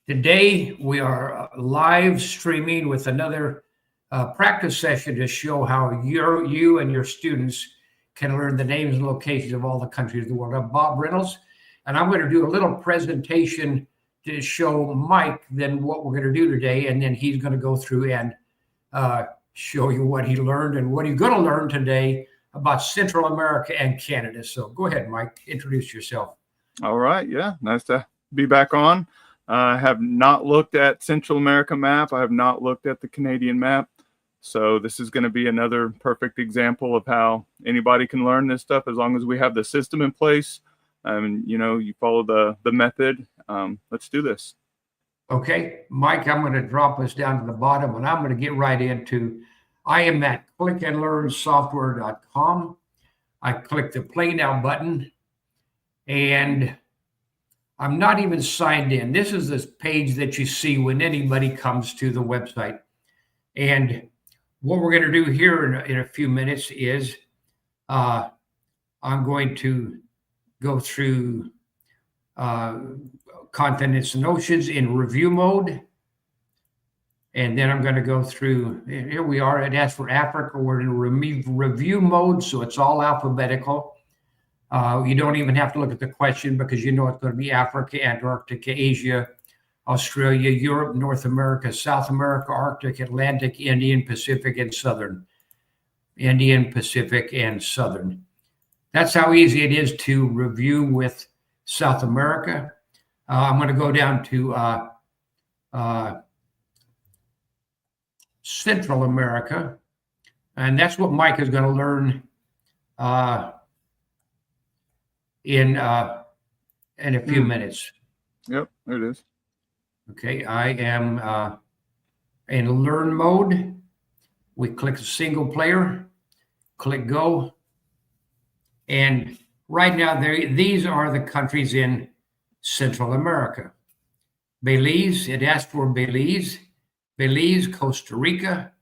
Today, we are live streaming with another practice session to show how you and your students can learn the names and locations of all the countries of the world. I'm Bob Reynolds, and I'm going to do a little presentation to show Mike then what we're going to do today, and then he's going to go through and show you what he learned and what he's going to learn today about Central America and Canada. So go ahead, Mike, introduce yourself. All right. Yeah. Nice to be back on. I have not looked at Central America map. I have not looked at the Canadian map. So this is going to be another perfect example of how anybody can learn this stuff as long as we have the system in place. You follow the method. Let's do this. Okay, Mike, I'm going to drop us down to the bottom, and I'm going to get right into, I am at clickandlearnsoftware.com. I click the Play Now button, and I'm not even signed in. This is this page that you see when anybody comes to the website. And what we're going to do here in a few minutes is I'm going to go through continents and oceans in review mode. And then I'm going to go through, here we are, it asks for Africa. We're in review mode, so it's all alphabetical. You don't even have to look at the question because you know it's going to be Africa, Antarctica, Asia, Australia, Europe, North America, South America, Arctic, Atlantic, Indian, Pacific, and Southern. Indian, Pacific, and Southern. That's how easy it is to review with South America. I'm going to go down to Central America, and that's what Mike is going to learn in a few minutes. Yep, there it is. Okay, I am in learn mode. We click single player, click go. And right now, these are the countries in Central America. Belize, it asked for Belize, Costa Rica,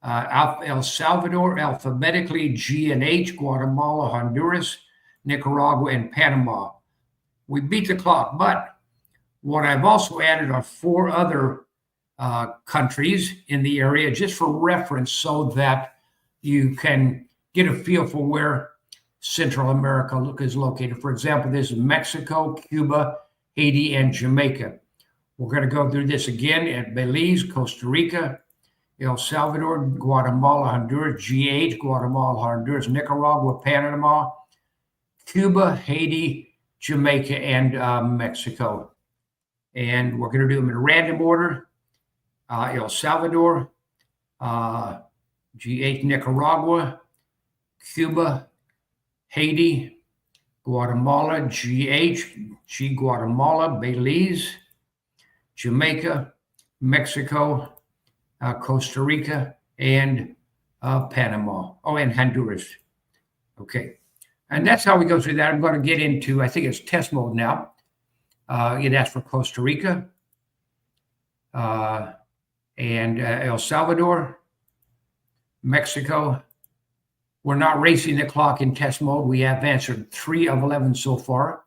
El Salvador, alphabetically G and H, Guatemala, Honduras, Nicaragua, and Panama. We beat the clock, but what I've also added are 4 other countries in the area just for reference so that you can get a feel for where Central America is located. For example, this is Mexico, Cuba, Haiti, and Jamaica. We're going to go through this again at Belize, Costa Rica, El Salvador, Guatemala, Honduras, GH, Guatemala, Honduras, Nicaragua, Panama, Cuba, Haiti, Jamaica, and Mexico. And we're going to do them in random order. El Salvador, GH, Nicaragua, Cuba, Haiti, Guatemala, G, Guatemala, Belize, Jamaica, Mexico, Costa Rica, and Panama. Oh, and Honduras. Okay. And that's how we go through that. I'm going to get into, I think it's test mode now. It asks for Costa Rica and El Salvador, Mexico. We're not racing the clock in test mode. We have answered 3 of 11 so far.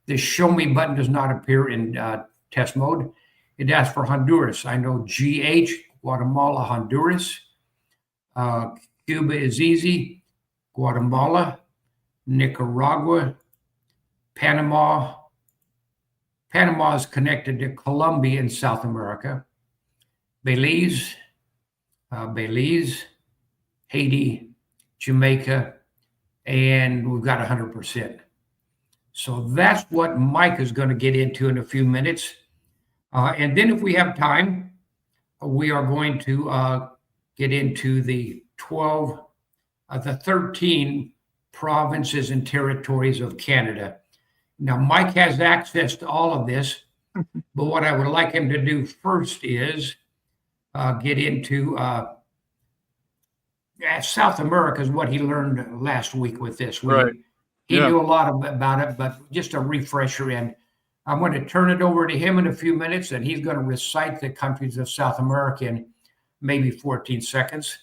The show me button does not appear in test mode. It asks for Honduras. I know GH, Guatemala, Honduras. Cuba is easy. Guatemala, Nicaragua, Panama. Panama is connected to Colombia in South America. Belize, Haiti, Jamaica, and we've got 100%. So that's what Mike is going to get into in a few minutes. And then if we have time, we are going to get into the 13 provinces and territories of Canada. Now, Mike has access to all of this, but what I would like him to do first is get into South America is what he learned last week with this. Right. He knew a lot about it, but just a refresher. And I'm going to turn it over to him in a few minutes, and he's going to recite the countries of South America in maybe 14 seconds.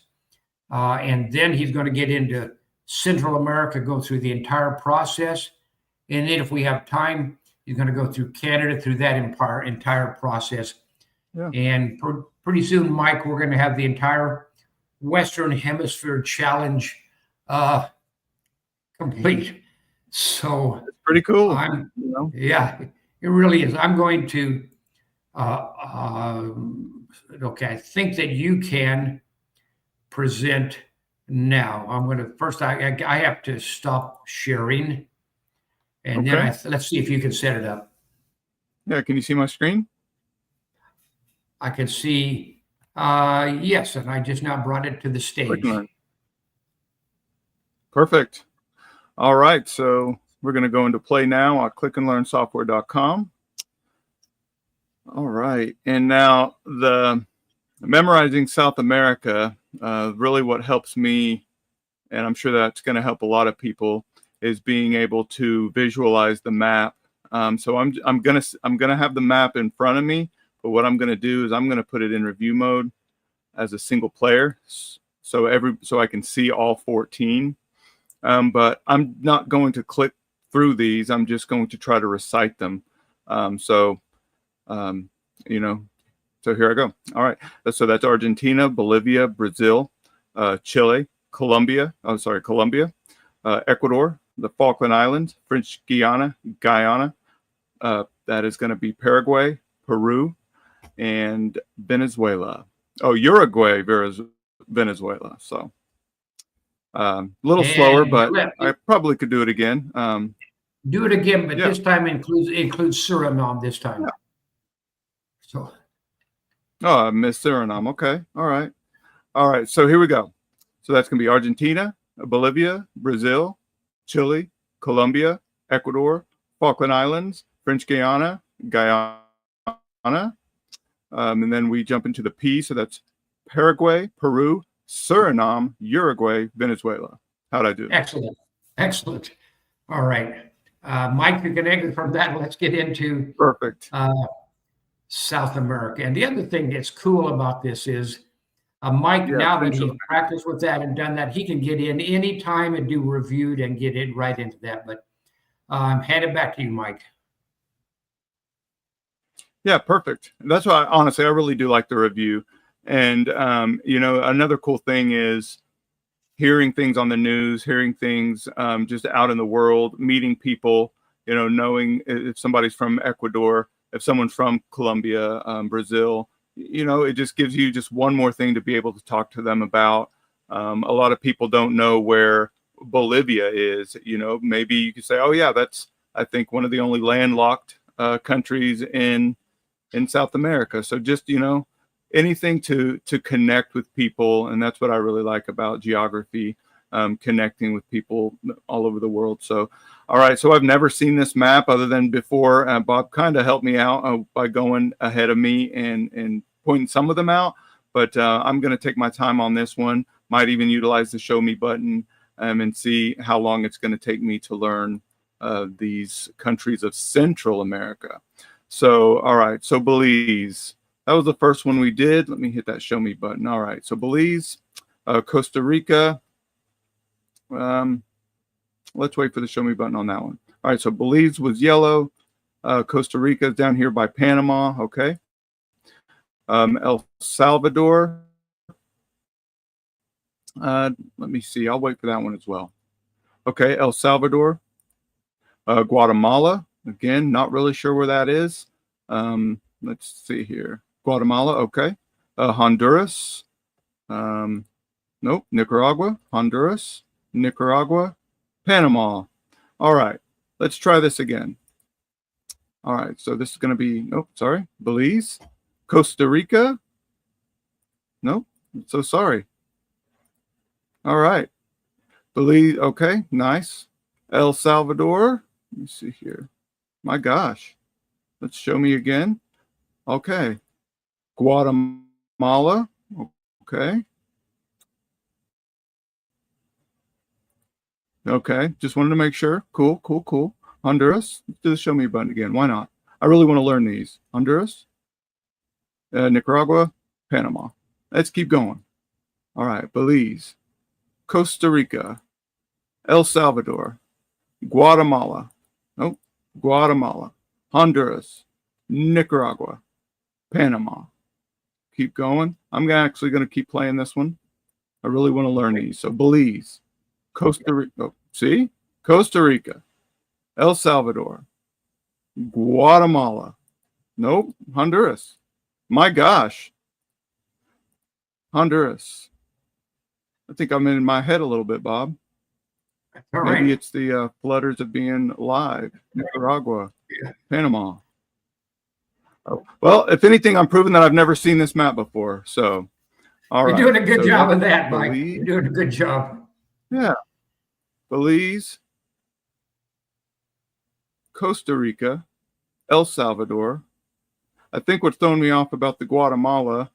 And then he's going to get into Central America, go through the entire process. And then if we have time, He's going to go through Canada through that entire process. Yeah. And pretty soon, Mike, we're going to have the entire Western Hemisphere challenge complete. So It's pretty cool. yeah, it really is. I'm going to, okay, I think that you can present now. I'm going to first, I have to stop sharing. And Okay. then let's see if you can set it up. Yeah. Can you see my screen? I can see, yes, and I just now brought it to the stage. Perfect. All right. So we're going to go into play now at clickandlearnsoftware.com. All right. And now the memorizing South America, really what helps me, and I'm sure that's going to help a lot of people, is being able to visualize the map. So I'm gonna have the map in front of me, but what I'm gonna do is I'm gonna put it in review mode as a single player, so I can see all 14. But I'm not going to click through these. I'm just going to try to recite them. You know, so here I go. All right. So that's Argentina, Bolivia, Brazil, Chile, Colombia, Ecuador, the Falkland Islands, French Guyana, that is going to be Paraguay, Peru, and Venezuela. Oh, Uruguay, Venezuela. So a little slower, but I probably could do it again. Do it again, but this time includes Suriname this time. Yeah. So. Oh, I missed Suriname. Okay. All right. So here we go. So that's going to be Argentina, Bolivia, Brazil, Chile, Colombia, Ecuador, Falkland Islands, French Guyana, and then we jump into the P. So that's Paraguay, Peru, Suriname, Uruguay, Venezuela. How'd I do? Excellent. All right. Mike, you can exit from that. Let's get into perfect South America. And the other thing that's cool about this is Mike, now that he's practiced with that and done that, he can get in any time and do reviewed and get it right into that. But hand it back to you, Mike. Yeah, perfect. That's why, honestly, I really do like the review. And, another cool thing is hearing things on the news, hearing things just out in the world, meeting people, knowing if somebody's from Ecuador, if someone's from Colombia, Brazil, it just gives you just one more thing to be able to talk to them about. A lot of people don't know where Bolivia is. Maybe you could say, oh, yeah, that's, I think, one of the only landlocked countries in South America. So just, anything to connect with people. And that's what I really like about geography, connecting with people all over the world. So, all right. So I've never seen this map other than before. Bob kind of helped me out by going ahead of me and pointing some of them out. But I'm going to take my time on this one. Might even utilize the show me button and see how long it's going to take me to learn these countries of Central America. So, all right. So Belize. That was the first one we did. Let me hit that show me button. All right. So Belize, Costa Rica. Let's wait for the show me button on that one. All right. So Belize was yellow. Costa Rica is down here by Panama. Okay. El Salvador. Let me see. I'll wait for that one as well. Okay. El Salvador. Guatemala. Again, not really sure where that is. Let's see here. Guatemala, okay. Honduras. Nope. Nicaragua, Honduras, Nicaragua, Panama. All right. Let's try this again. All right. So this is going to be, Belize, Costa Rica. Nope. I'm so sorry. All right. Belize, okay. Nice. El Salvador. Let me see here. My gosh. Let's show me again. Okay. Guatemala. Okay. Okay. Just wanted to make sure. Cool. Honduras. Let's do the show me button again. Why not? I really want to learn these. Honduras. Nicaragua. Panama. Let's keep going. All right. Belize. Costa Rica. El Salvador. Guatemala. Nope. Guatemala. Honduras, Nicaragua, Panama. Keep going. I'm actually going to keep playing this one. I really want to learn these. So Belize, Costa Rica. Oh, see? Costa Rica, El Salvador, Guatemala. Nope. Honduras. My gosh. Honduras. I think I'm in my head a little bit, Bob. All Maybe right. it's the flutters of being live. Nicaragua, Yeah. Panama. Oh, well, if anything, I'm proving that I've never seen this map before. So, all You're right. doing a good So job that's of that, Mike. Belize. You're doing a good job. Yeah. Belize, Costa Rica, El Salvador. I think what's throwing me off about the Guatemala,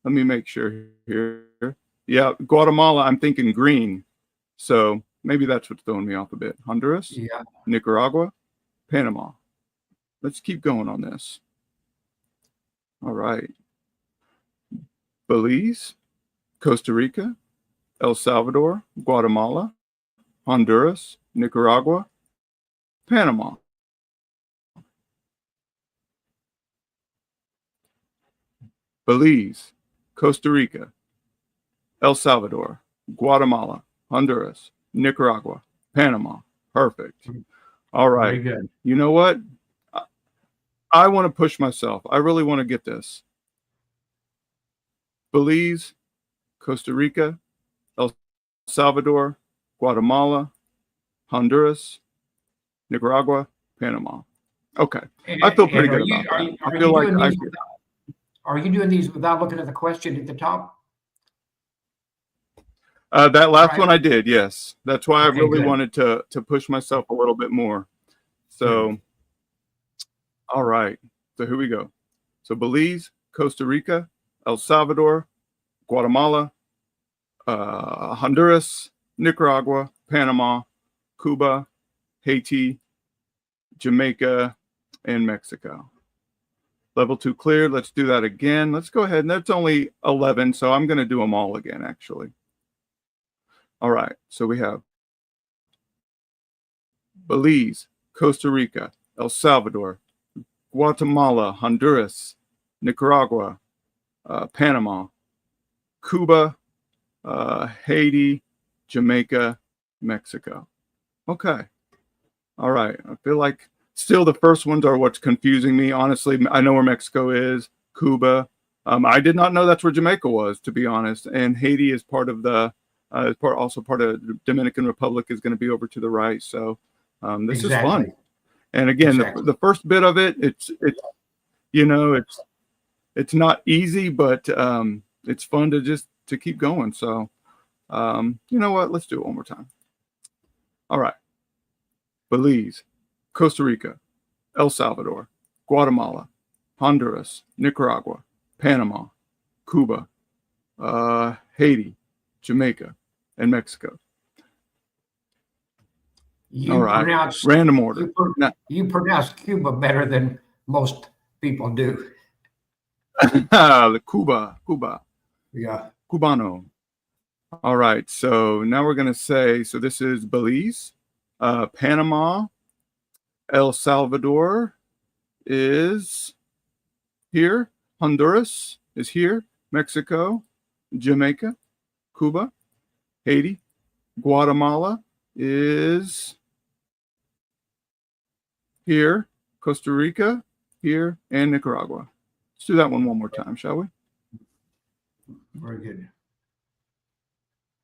let me make sure here. Yeah, Guatemala, I'm thinking green. So maybe that's what's throwing me off a bit. Honduras, Yeah. Nicaragua, Panama. Let's keep going on this. All right. Belize, Costa Rica, El Salvador, Guatemala, Honduras, Nicaragua, Panama. Belize, Costa Rica, El Salvador, Guatemala, Honduras, Nicaragua, Panama. Perfect. All Very right. good. You know what? I want to push myself. I really want to get this. Belize, Costa Rica, El Salvador, Guatemala, Honduras, Nicaragua, Panama. Okay. I feel pretty good about that. I feel like are you doing these without looking at the question at the top? that last Right. one I did, yes. That's why I Okay, really good. wanted to push myself a little bit more. So, all right. So here we go. So Belize, Costa Rica, El Salvador, Guatemala, Honduras, Nicaragua, Panama, Cuba, Haiti, Jamaica, and Mexico. Level 2 cleared. Let's do that again. Let's go ahead. And that's only 11, so I'm going to do them all again, actually. All right. So we have Belize, Costa Rica, El Salvador, Guatemala, Honduras, Nicaragua, Panama, Cuba, Haiti, Jamaica, Mexico. Okay. All right. I feel like still the first ones are what's confusing me. Honestly, I know where Mexico is, Cuba. I did not know that's where Jamaica was, to be honest. And Haiti is part of the, also part of the Dominican Republic is going to be over to the right. So this is fun. And again, the first bit of it, it's you know, it's not easy, but it's fun to keep going. So you know what? Let's do it one more time. All right. Belize, Costa Rica, El Salvador, Guatemala, Honduras, Nicaragua, Panama, Cuba, Haiti, Jamaica, and Mexico. All right. Random order. You pronounce Cuba better than most people do. The Cuba. Yeah. Cubano. All right. So now we're going to say, so this is Belize, Panama, El Salvador is here, Honduras is here, Mexico, Jamaica, Cuba, Haiti, Guatemala is here, Costa Rica here, and Nicaragua. Let's do that one more time, shall we? Very good.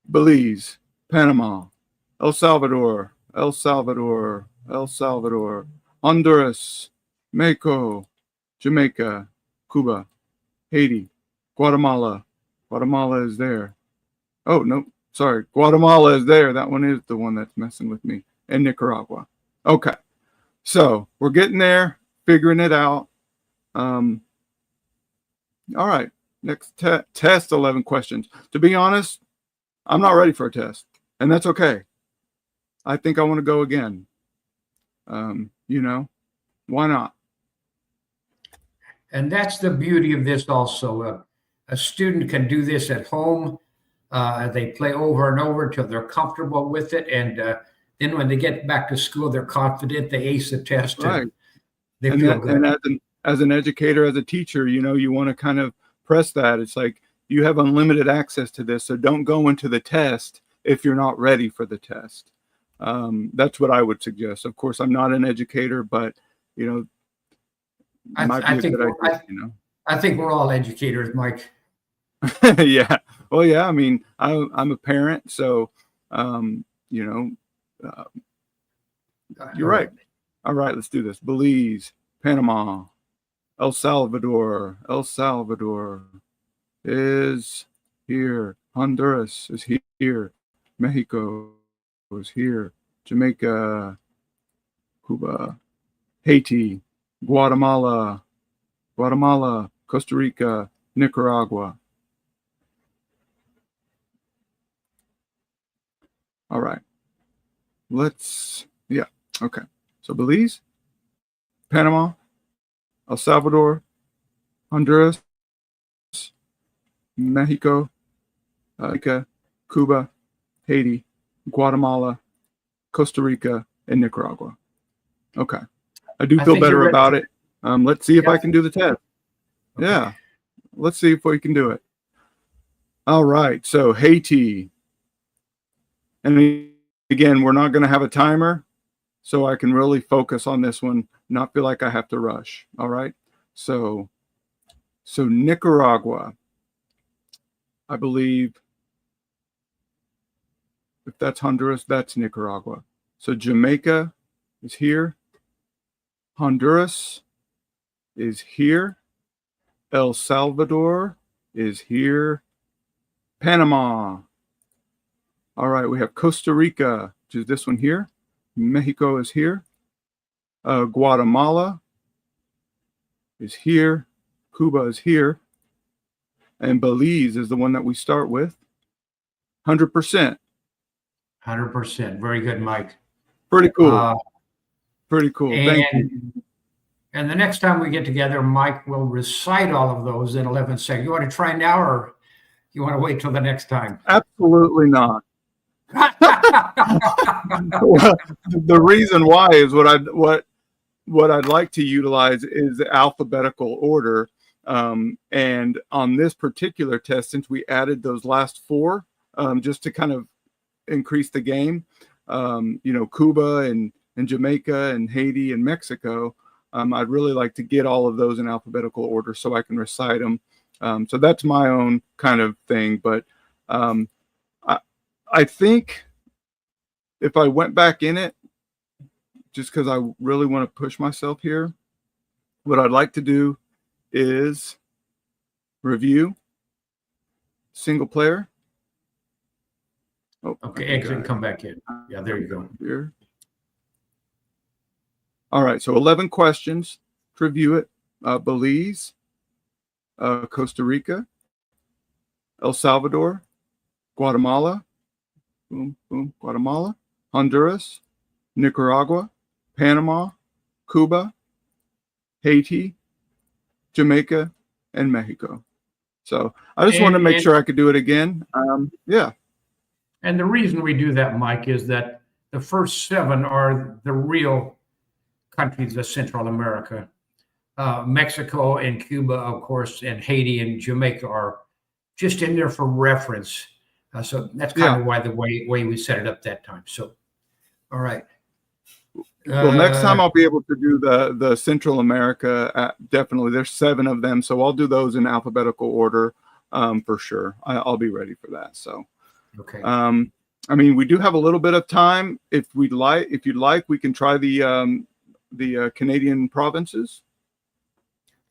Belize, Panama, El Salvador, Honduras, Mexico, Jamaica, Cuba, Haiti, Guatemala. Guatemala is there. Oh, no, sorry. Guatemala is there. That one is the one that's messing with me. And Nicaragua. Okay. So we're getting there, figuring it out. All right. Next test, 11 questions. To be honest, I'm not ready for a test, and that's okay. I think I want to go again. You know, why not? And that's the beauty of this also. A student can do this at home. They play over and over until they're comfortable with it. And then when they get back to school, they're confident they ace the test. Right. They And feel that, good. and as an educator, as a teacher, you want to kind of press that. It's like you have unlimited access to this, so don't go into the test if you're not ready for the test. That's what I would suggest. Of course, I'm not an educator, but might be a good idea. I think we're all educators, Mike. Yeah. Well, yeah. I mean, I'm a parent, so you know, uh, you're right. All right, let's do this. Belize, Panama, El Salvador. El Salvador is here. Honduras is here. Mexico is here. Jamaica, Cuba, Haiti, Guatemala, Costa Rica, Nicaragua. All right. Okay. So Belize, Panama, El Salvador, Honduras, Mexico, Cuba, Haiti, Guatemala, Costa Rica, and Nicaragua. Okay. I do feel better about it. Let's see if I can do the test. Okay. Yeah. Let's see if we can do it. All right. So Haiti. And again, we're not going to have a timer, so I can really focus on this one, not feel like I have to rush. All right. So Nicaragua, I believe, if that's Honduras, that's Nicaragua. So Jamaica is here. Honduras is here. El Salvador is here. Panama. All right, we have Costa Rica, which is this one here. Mexico is here. Guatemala is here. Cuba is here. And Belize is the one that we start with. 100%. 100%. Very good, Mike. Pretty cool. Pretty cool. Thank you. And the next time we get together, Mike will recite all of those in 11 seconds. You want to try now, or you want to wait till the next time? Absolutely not. The reason why is what I'd like to utilize is alphabetical order. And on this particular test, since we added those last four, just to kind of increase the game, Cuba and Jamaica and Haiti and Mexico, I'd really like to get all of those in alphabetical order so I can recite them. So that's my own kind of thing. But I think if I went back in it, just because I really want to push myself here, what I'd like to do is review single player. Oh, okay, exit and come back in. Yeah, there you go. Here. All right, so 11 questions to review it. Belize, Costa Rica, El Salvador, Guatemala, Guatemala, Honduras, Nicaragua, Panama, Cuba, Haiti, Jamaica, and Mexico. So I just wanted to make sure I could do it again. Yeah. And the reason we do that, Mike, is that the first 7 are the real countries of Central America. Mexico and Cuba, of course, and Haiti and Jamaica are just in there for reference. So that's kind of why the way we set it up that time. So, all right. Well, next time I'll be able to do the Central America. Definitely, there's 7 of them, so I'll do those in alphabetical order for sure. I'll be ready for that. So, okay. I mean, we do have a little bit of time. If you'd like, we can try the Canadian provinces.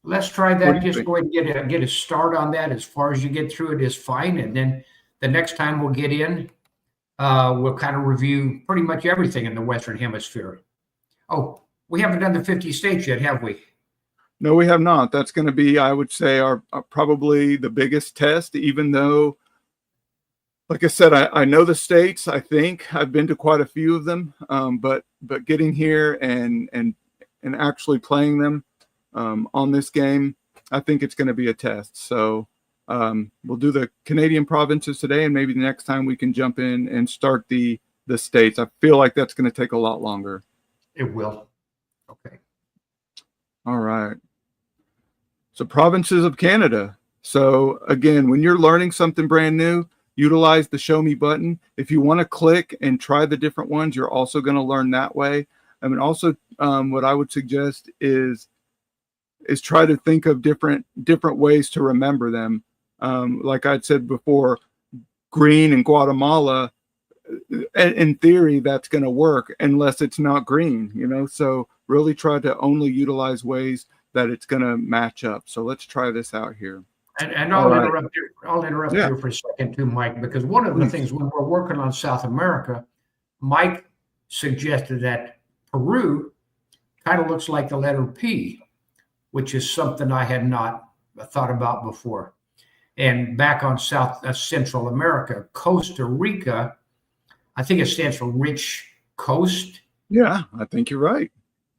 Let's try that. Just go ahead and get a start on that. As far as you get through it is fine, and then the next time we'll get in, we'll kind of review pretty much everything in the Western Hemisphere. Oh, we haven't done the 50 states yet, have we? No, we have not. That's going to be, I would say, our probably the biggest test, even though, like I said, I know the states. I think I've been to quite a few of them, but getting here and actually playing them on this game, I think it's going to be a test. So we'll do the Canadian provinces today, and maybe the next time we can jump in and start the states. I feel like that's going to take a lot longer. It will. Okay. All right. So provinces of Canada. So again, when you're learning something brand new, utilize the show me button. If you want to click and try the different ones, you're also going to learn that way. I mean, also what I would suggest is try to think of different ways to remember them. Like I'd said before, green in Guatemala, in theory, that's going to work unless it's not green, you know? So really try to only utilize ways that it's going to match up. So let's try this out here. And All right. I'll interrupt Yeah. you for a second too, Mike, because one of the Please. things when we're working on South America, Mike suggested that Peru kind of looks like the letter P, which is something I had not thought about before. And back on Central America, Costa Rica, I think it stands for rich coast, Yeah, I think you're right.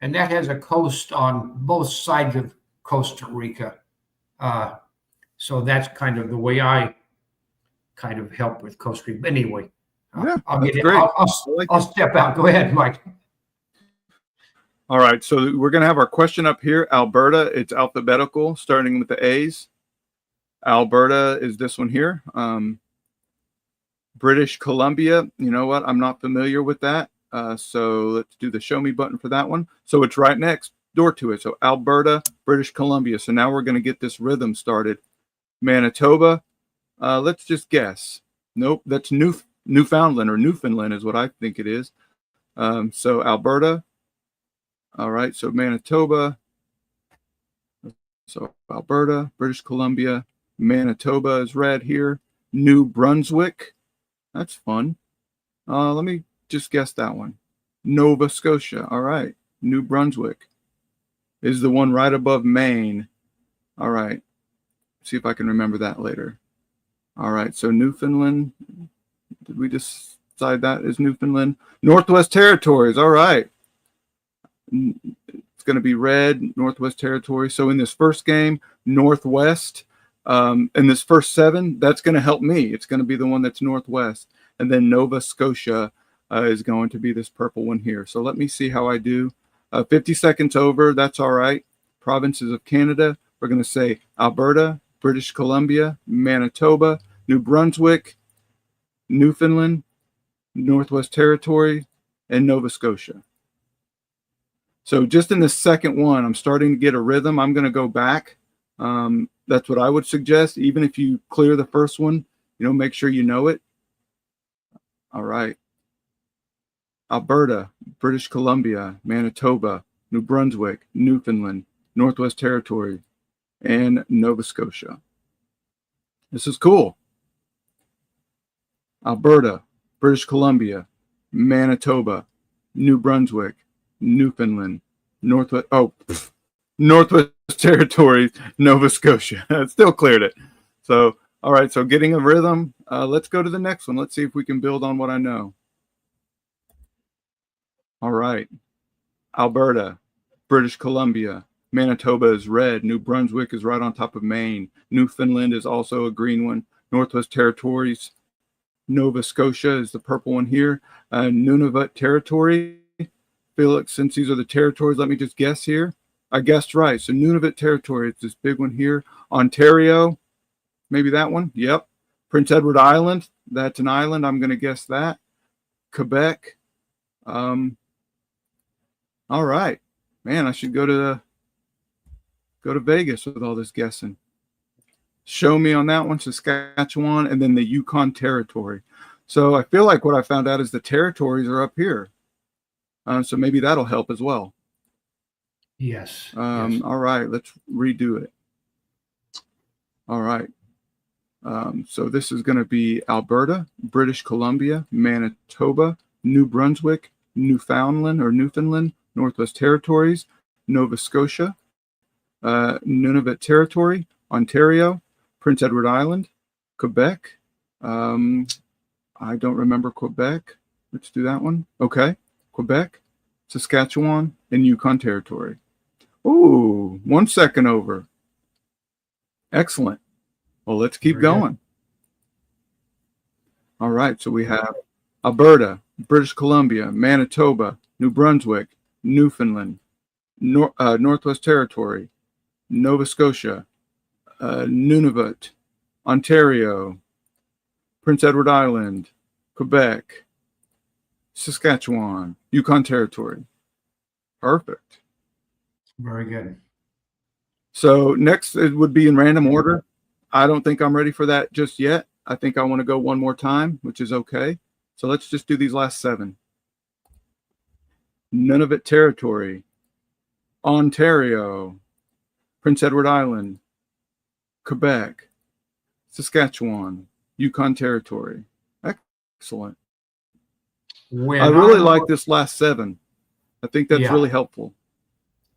and that has a coast on both sides of Costa Rica. So that's kind of the way I kind of help with Costa Rica. But anyway, Yeah, I'll that's get it. great. I like I'll it. step out. Go ahead, Mike. All right, so we're going to have our question up here. Alberta, it's alphabetical, starting with the A's. Alberta is this one here. British Columbia, you know what? I'm not familiar with that. So let's do the show me button for that one. So it's right next door to it. So Alberta, British Columbia. So now we're going to get this rhythm started. Manitoba, let's just guess. Nope, that's Newfoundland or Newfoundland is what I think it is. So Alberta. All right, so Manitoba. So Alberta, British Columbia, Manitoba is red here. New Brunswick. That's fun. Let me just guess that one. Nova Scotia. All right. New Brunswick is the one right above Maine. All right. See if I can remember that later. All right. So Newfoundland. Did we decide that is Newfoundland? Northwest Territories. All right. It's going to be red, Northwest Territories. So in this first game, Northwest. In this first 7, that's going to help me. It's going to be the one that's Northwest. And then Nova Scotia is going to be this purple one here. So let me see how I do. 50 seconds over. That's all right. Provinces of Canada. We're going to say Alberta, British Columbia, Manitoba, New Brunswick, Newfoundland, Northwest Territory, and Nova Scotia. So just in the second one, I'm starting to get a rhythm. I'm going to go back. That's what I would suggest. Even if you clear the first one, you know, make sure you know it. All right. Alberta, British Columbia, Manitoba, New Brunswick, Newfoundland, Northwest Territory, and Nova Scotia. This is cool. Alberta, British Columbia, Manitoba, New Brunswick, Newfoundland, Northwest Territories, Nova Scotia. It still cleared it. So, all right. So getting a rhythm. Let's go to the next one. Let's see if we can build on what I know. All right. Alberta, British Columbia, Manitoba is red. New Brunswick is right on top of Maine. Newfoundland is also a green one. Northwest Territories, Nova Scotia is the purple one here. Nunavut Territory. Felix, since these are the territories, let me just guess here. I guessed right. So Nunavut Territory, it's this big one here. Ontario, maybe that one. Yep. Prince Edward Island, that's an island. I'm going to guess that. Quebec. All right. Man, I should go to Vegas with all this guessing. Show me on that one, Saskatchewan, and then the Yukon Territory. So I feel like what I found out is the territories are up here. So maybe that'll help as well. Yes. Yes. All right, let's redo it. All right. So this is going to be Alberta, British Columbia, Manitoba, New Brunswick, Newfoundland, Northwest Territories, Nova Scotia, Nunavut Territory, Ontario, Prince Edward Island, Quebec. I don't remember Quebec. Let's do that one. Okay. Quebec, Saskatchewan, and Yukon Territory. Ooh, 1 second over. Excellent. Well, let's keep going. All right. So we have Alberta, British Columbia, Manitoba, New Brunswick, Newfoundland, Northwest Territory, Nova Scotia, Nunavut, Ontario, Prince Edward Island, Quebec, Saskatchewan, Yukon Territory. Perfect. Very good. So next it would be in random order. I don't think I'm ready for that just yet. I think I want to go one more time, which is okay. So let's just do these last 7. Nunavut Territory, Ontario, Prince Edward Island, Quebec, Saskatchewan, Yukon Territory. Excellent. I really like this last 7. I think that's really helpful.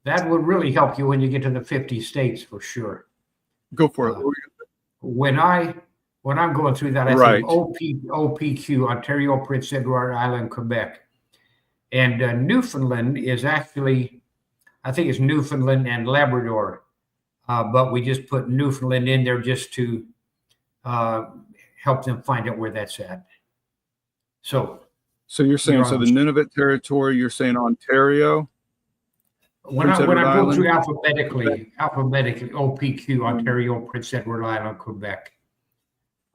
That would really help you when you get to the 50 states for sure. Go for it. When I'm going through that, I think OPQ, Ontario, Prince Edward Island, Quebec. And Newfoundland is actually, I think it's Newfoundland and Labrador. But we just put Newfoundland in there just to help them find out where that's at. So you're saying, so the Nunavut Territory, you're saying Ontario? When I go through alphabetically, OPQ, Ontario, Prince Edward Island, Quebec,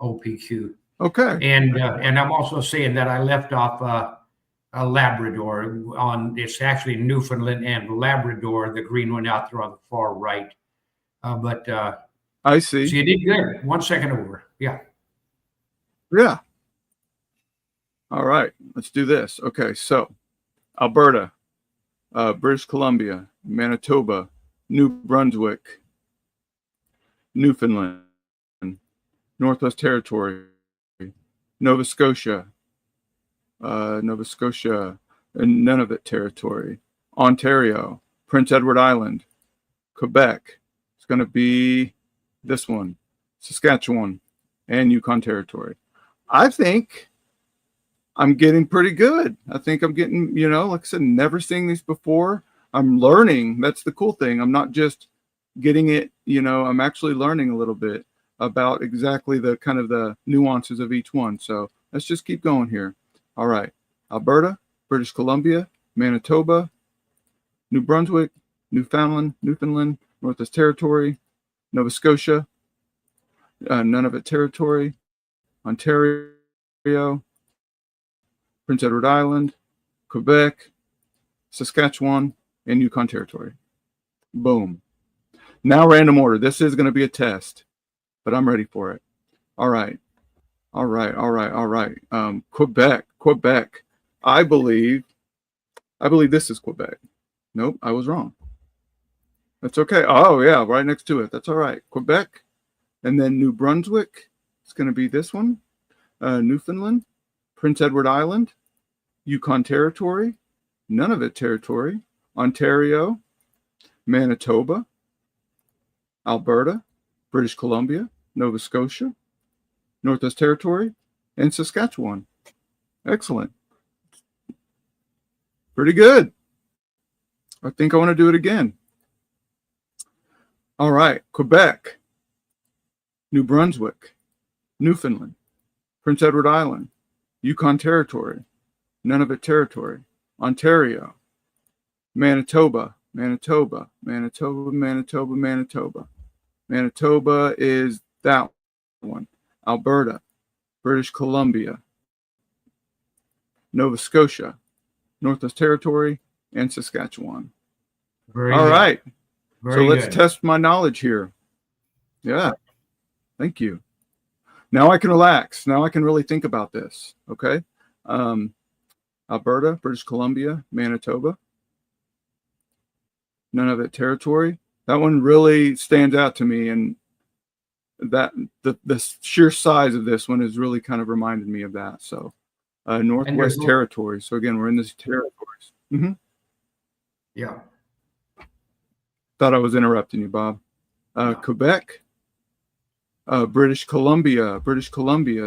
OPQ. Okay. And I'm also saying that I left off a Labrador on, it's actually Newfoundland and Labrador, the green one out there on the far right. But I see. So you did good. 1 second over. Yeah. Yeah. All right. Let's do this. Okay. So Alberta, British Columbia, Manitoba, New Brunswick, Newfoundland, Northwest Territory, Nova Scotia, and Nunavut Territory, Ontario, Prince Edward Island, Quebec. It's going to be this one, Saskatchewan, and Yukon Territory. I think I'm getting pretty good. I think I'm getting, like I said, never seen these before. I'm learning. That's the cool thing. I'm not just getting it, I'm actually learning a little bit about exactly the kind of the nuances of each one. So let's just keep going here. All right. Alberta, British Columbia, Manitoba, New Brunswick, Newfoundland, Northwest Territory, Nova Scotia, Nunavut Territory, Ontario, Prince Edward Island, Quebec, Saskatchewan, and Yukon Territory. Boom. Now random order. This is going to be a test, but I'm ready for it. All right. Quebec. I believe this is Quebec. Nope, I was wrong. That's okay. Oh, yeah, right next to it. That's all right. Quebec. And then New Brunswick. It's going to be this one. Newfoundland, Prince Edward Island, Yukon Territory, Nunavut Territory, Ontario, Manitoba, Alberta, British Columbia, Nova Scotia, Northwest Territory, and Saskatchewan. Excellent. Pretty good. I think I want to do it again. All right. Quebec, New Brunswick, Newfoundland, Prince Edward Island, Yukon Territory, Nunavut Territory, Ontario, Manitoba. Manitoba is that one. Alberta, British Columbia, Nova Scotia, Northwest Territory, and Saskatchewan. All right. So let's test my knowledge here. Yeah. Thank you. Now I can relax. Now I can really think about this. Okay. Alberta, British Columbia, Manitoba, Nunavut Territory. That one really stands out to me, and that the sheer size of this one has really kind of reminded me of that. So Northwest Territory. So again, we're in these territories. Mm-hmm. Yeah. Thought I was interrupting you, Bob. No. Quebec, British Columbia.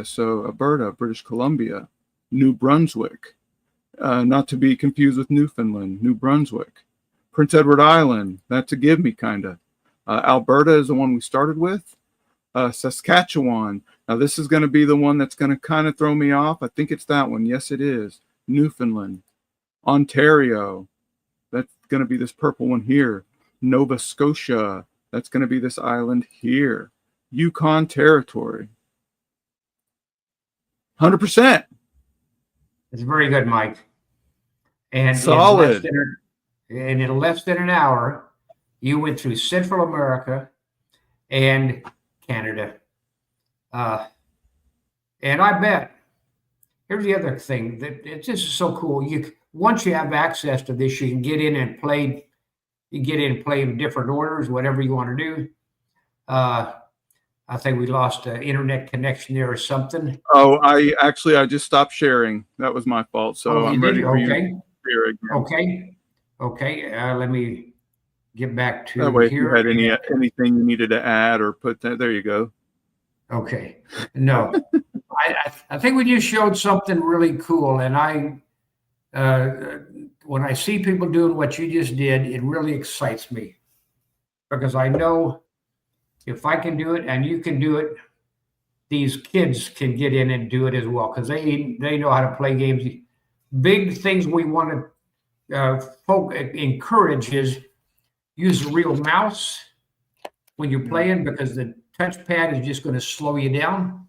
So Alberta, British Columbia, New Brunswick, not to be confused with Newfoundland, New Brunswick, Prince Edward Island. That's a give me kind of. Alberta is the one we started with. Saskatchewan. Now this is going to be the one that's going to kind of throw me off. I think it's that one. Yes, it is. Newfoundland, Ontario. That's going to be this purple one here. Nova Scotia. That's going to be this island here. Yukon Territory. 100%. It's very good, Mike. And solid. in less than an hour, you went through Central America and Canada. And I bet, here's the other thing, that it's just so cool. Once you have access to this, you can get in and play. You get in and play in different orders, whatever you want to do. I think we lost an internet connection there or something. Oh, I just stopped sharing. That was my fault. So I'm ready for you to share again. Okay. Let me get back to that way. here. If you had anything you needed to add or put there you go. Okay. No, I think we just showed something really cool, and when I see people doing what you just did, it really excites me, because I know if I can do it and you can do it, these kids can get in and do it as well, because they know how to play games. Big things we want to encourage is use a real mouse when you're playing, because the touchpad is just going to slow you down.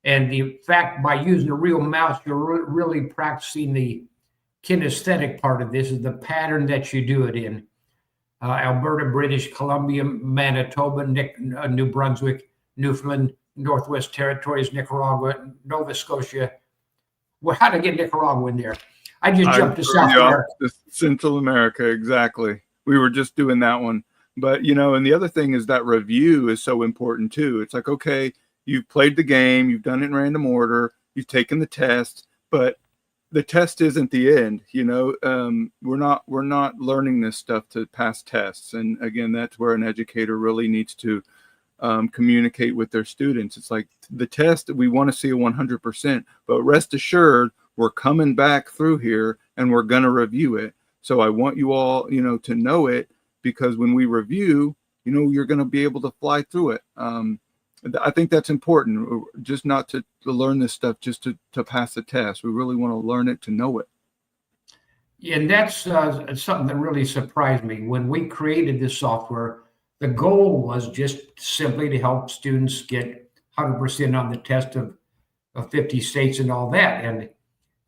And the fact, by using a real mouse, you're really practicing the kinesthetic part of this, is the pattern that you do it in. Alberta, British Columbia, Manitoba, New Brunswick, Newfoundland, Northwest Territories, Nicaragua, Nova Scotia. Well, how to get Nicaragua in there? I just jumped to South America. Central America, exactly. We were just doing that one. But, and the other thing is that review is so important too. It's like, okay, you've played the game, you've done it in random order, you've taken the test, but the test isn't the end. We're not learning this stuff to pass tests. And again, that's where an educator really needs to communicate with their students. It's like the test, we want to see a 100%, but rest assured, we're coming back through here and we're going to review it. So I want you all, to know it, because when we review, you're going to be able to fly through it. I think that's important, just not to learn this stuff just to pass the test. We really want to learn it to know it. And that's something that really surprised me. When we created this software, the goal was just simply to help students get 100% on the test of 50 states and all that. And it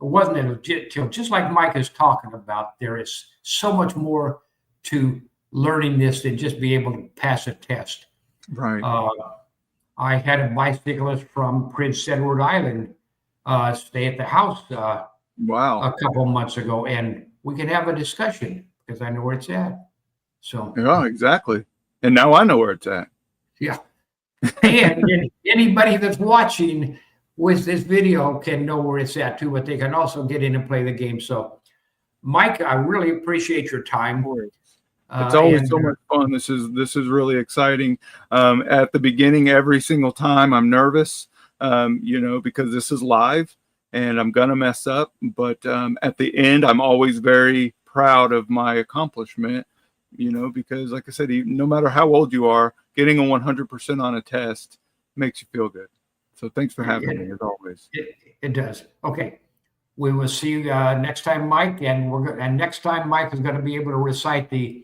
wasn't until, just like Mike is talking about, there is so much more to learning this than just be able to pass a test. Right. I had a bicyclist from Prince Edward Island stay at the house wow. a couple months ago, and we can have a discussion because I know where it's at. So yeah, exactly. And now I know where it's at. Yeah. And anybody that's watching with this video can know where it's at too, but they can also get in and play the game. So Mike, I really appreciate your time. It's always so much fun. This is really exciting. At the beginning, every single time I'm nervous, because this is live and I'm going to mess up. But at the end, I'm always very proud of my accomplishment, because like I said, no matter how old you are, getting a 100% on a test makes you feel good. So thanks for having me as always. It does. Okay. We will see you next time, Mike. And next time, Mike is going to be able to recite the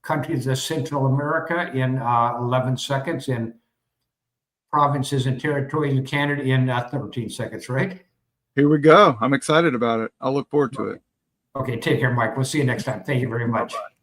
countries of Central America in 11 seconds and provinces and territories of Canada in 13 seconds, right? Here we go. I'm excited about it. I'll look forward to it. Okay, take care, Mike. We'll see you next time. Thank you very much. Bye-bye.